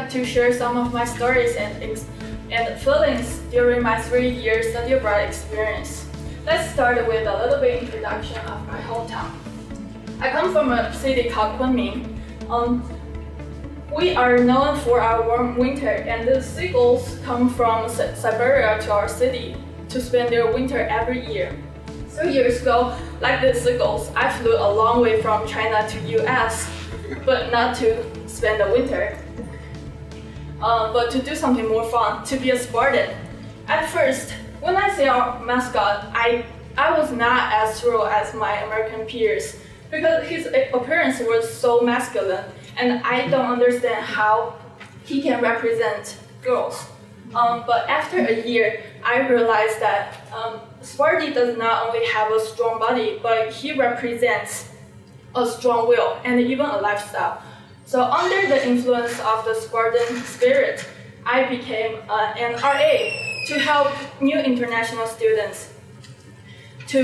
like to share some of my stories and feelings during my 3-year study abroad experience. Let's start with a little bit introduction of my hometown. I come from a city called Kunming. We are known for our warm winter, and the seagulls come from Siberia to our city to spend their winter every year. 3 years ago, like the seagulls, I flew a long way from China to US, but not to spend the winter, but to do something more fun, to be a Spartan. At first, when I see our mascot, I was not as thrilled as my American peers because his appearance was so masculine, and I don't understand how he can represent girls. But after a year, I realized that Sparty does not only have a strong body, but he represents a strong will and even a lifestyle. So under the influence of the Spartan spirit, I became an RA to help new international students to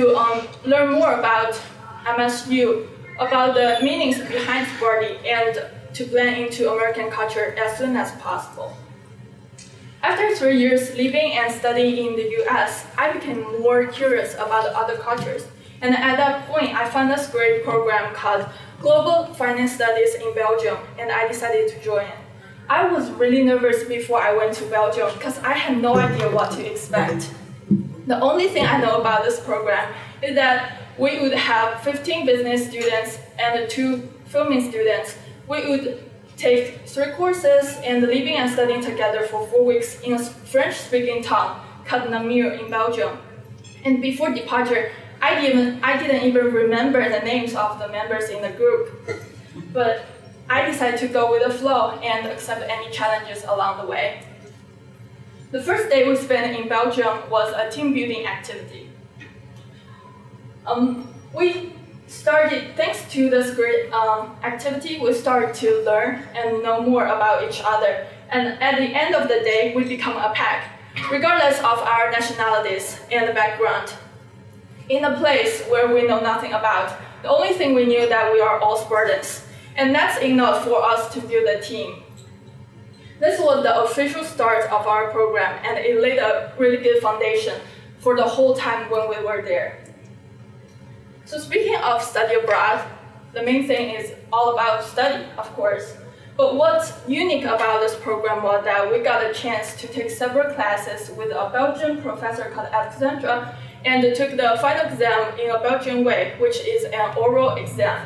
learn more about MSU, about the meanings behind Sparty, and to blend into American culture as soon as possible. After 3 years living and studying in the US, I became more curious about other cultures. And at that point, I found this great program called Global Finance Studies in Belgium, and I decided to join it. I was really nervous before I went to Belgium because I had no idea what to expect. The only thing I know about this program is that we would have 15 business students and 2 filming students. We would take 3 courses and living and studying together for 4 weeks in a French-speaking town called Namur in Belgium. And before departure, I didn't even remember the names of the members in the group. But I decided to go with the flow and accept any challenges along the way. The first day we spent in Belgium was a team building activity. Thanks to this great activity, we started to learn and know more about each other. And at the end of the day, we become a pack, regardless of our nationalities and background. In a place where we know nothing about, the only thing we knew that we are all Spartans. And that's enough for us to build a team. This was the official start of our program, and it laid a really good foundation for the whole time when we were there. So speaking of study abroad, the main thing is all about study, of course. But what's unique about this program was that we got a chance to take several classes with a Belgian professor called Alexandra, and took the final exam in a Belgian way, which is an oral exam.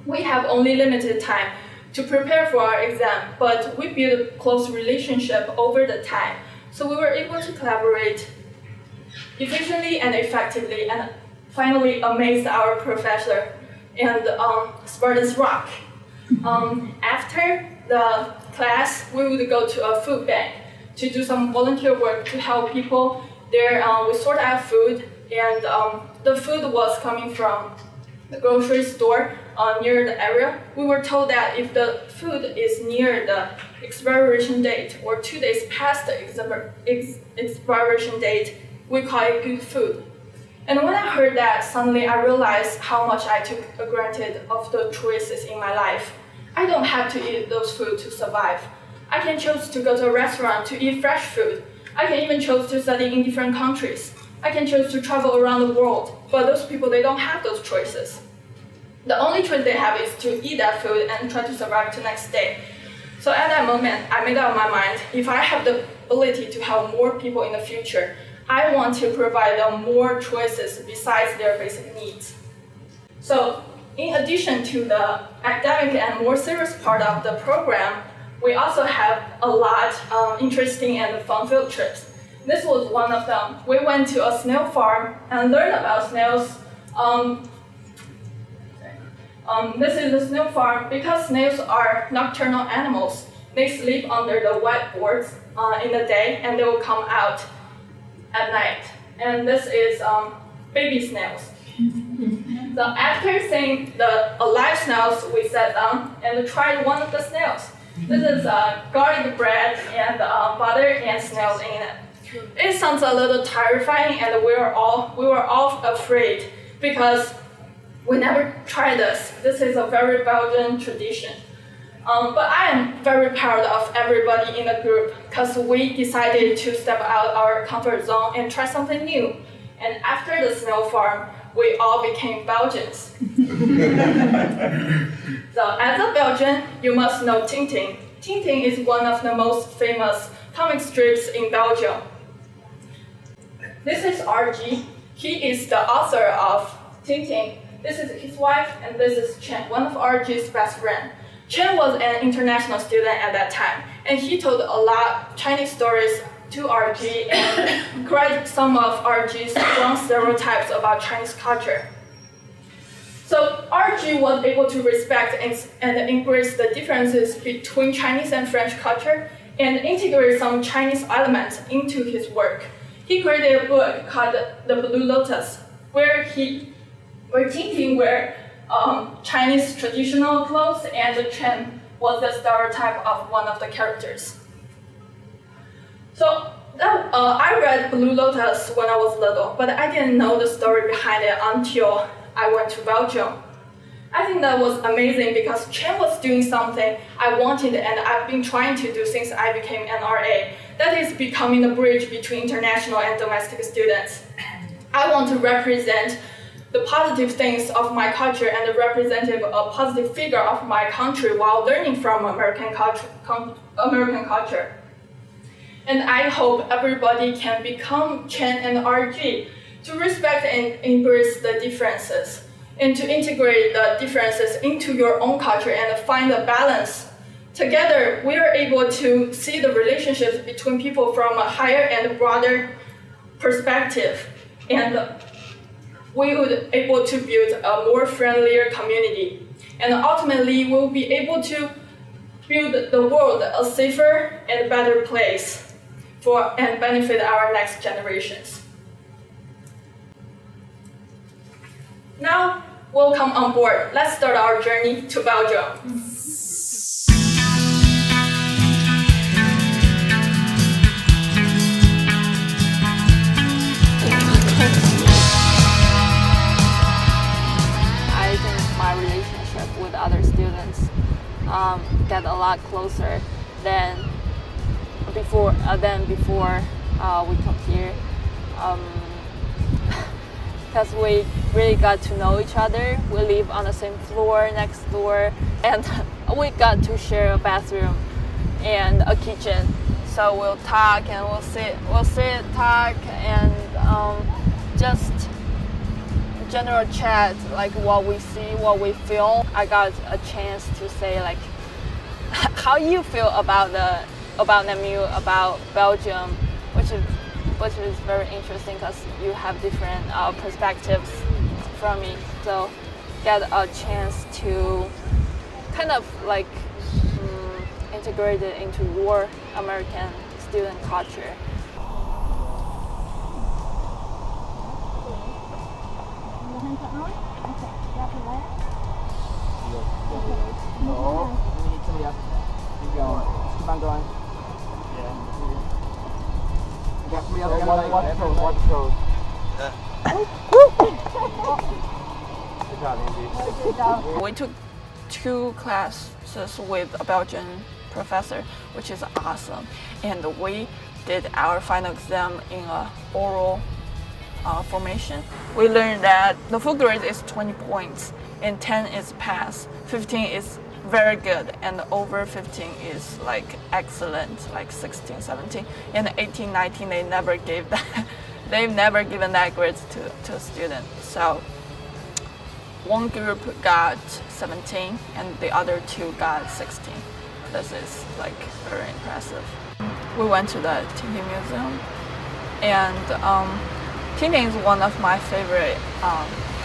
We have only limited time to prepare for our exam, but we built a close relationship over the time. So we were able to collaborate efficiently and effectively, and finally amazed our professor, and Spartans rock. After the class, we would go to a food bank to do some volunteer work to help people. There, we sort out food, and the food was coming from the grocery store near the area. We were told that if the food is near the expiration date or 2 days past the expiration date, we call it good food. And when I heard that, suddenly I realized how much I took for granted of the choices in my life. I don't have to eat those food to survive. I can choose to go to a restaurant to eat fresh food. I can even choose to study in different countries. I can choose to travel around the world, but those people, they don't have those choices. The only choice they have is to eat that food and try to survive the next day. So at that moment, I made up my mind, if I have the ability to help more people in the future, I want to provide them more choices besides their basic needs. So in addition to the academic and more serious part of the program, we also have a lot of interesting and fun field trips. This was one of them. We went to a snail farm and learned about snails. This is a snail farm because snails are nocturnal animals. They sleep under the whiteboards in the day, and they will come out at night. And this is baby snails. So after seeing the alive snails, we sat down and tried one of the snails. This is garlic bread and butter and snails in it. It sounds a little terrifying, and we were all afraid because we never tried this. This is a very Belgian tradition. But I am very proud of everybody in the group because we decided to step out our comfort zone and try something new. And after the snow farm, we all became Belgians. So as a Belgian, you must know Tintin. Tintin is one of the most famous comic strips in Belgium. This is Anjie. He is the author of Tintin. This is his wife, and this is Chen, one of Anjie's best friends. Chen was an international student at that time, and he told a lot of Chinese stories to Anjie and corrected some of Anjie's wrong stereotypes about Chinese culture. So Anjie was able to respect and embrace the differences between Chinese and French culture and integrate some Chinese elements into his work. He created a book called The Blue Lotus, where Tintin wear Chinese traditional clothes, and Chen was the stereotype of one of the characters. So I read Blue Lotus when I was little, but I didn't know the story behind it until I went to Belgium. I think that was amazing because Chen was doing something I wanted and I've been trying to do since I became an RA. That is becoming the bridge between international and domestic students. I want to represent the positive things of my culture and represent a positive figure of my country while learning from American culture. And I hope everybody can become Chen and Anjie to respect and embrace the differences, and to integrate the differences into your own culture and find a balance. Together, we are able to see the relationships between people from a higher and broader perspective, and we would be able to build a more friendlier community. And ultimately, we'll be able to build the world a safer and better place and benefit our next generations. Now, welcome on board. Let's start our journey to Belgium. I think my relationship with other students get a lot closer than before we come here. Because we really got to know each other. We live on the same floor next door, and we got to share a bathroom and a kitchen. So we'll talk and we'll sit, talk, and just general chat, like what we see, what we feel. I got a chance to say like how you feel about Namur, about Belgium, which is very interesting because you have different perspectives from me. So get a chance to kind of like integrate it into your American student culture. Keep going. Keep on going. Watch the toes. Good job, Anjie. We took 2 classes with a Belgian professor, which is awesome. And we did our final exam in a oral formation. We learned that the full grade is 20 points, and 10 is pass, 15 is very good, and over 15 is like excellent, like 16, 17, and 18, 19 they never gave that. They've never given that grade to a student. So one group got 17 and the other 2 got 16. This is like very impressive. We went to the Tintin Museum, and Tintin is one of my favorite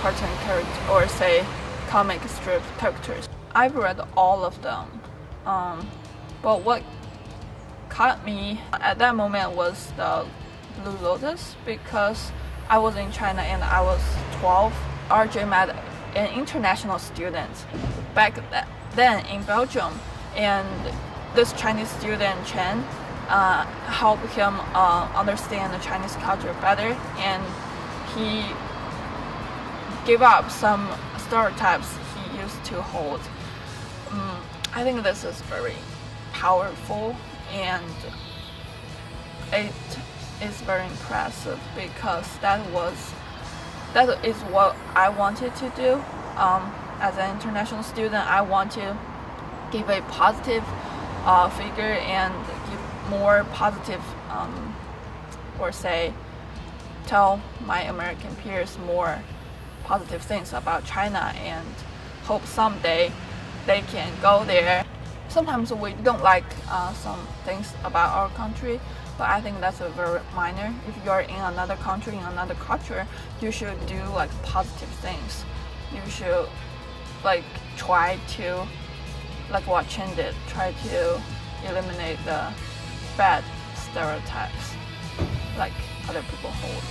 cartoon characters, or say comic strip characters. I've read all of them, but what caught me at that moment was the Blue Lotus, because I was in China and I was 12. RJ met an international student back then in Belgium, and this Chinese student Chen helped him understand the Chinese culture better, and he gave up some stereotypes he used to hold. I think this is very powerful, and it is very impressive because that is what I wanted to do. As an international student, I want to give a positive figure and give more positive, or say, tell my American peers more positive things about China, and hope someday they can go there. Sometimes we don't like some things about our country, but I think that's a very minor. If you're in another country, in another culture, you should do like positive things. You should like try to, like what Chen did, try to eliminate the bad stereotypes like other people hold.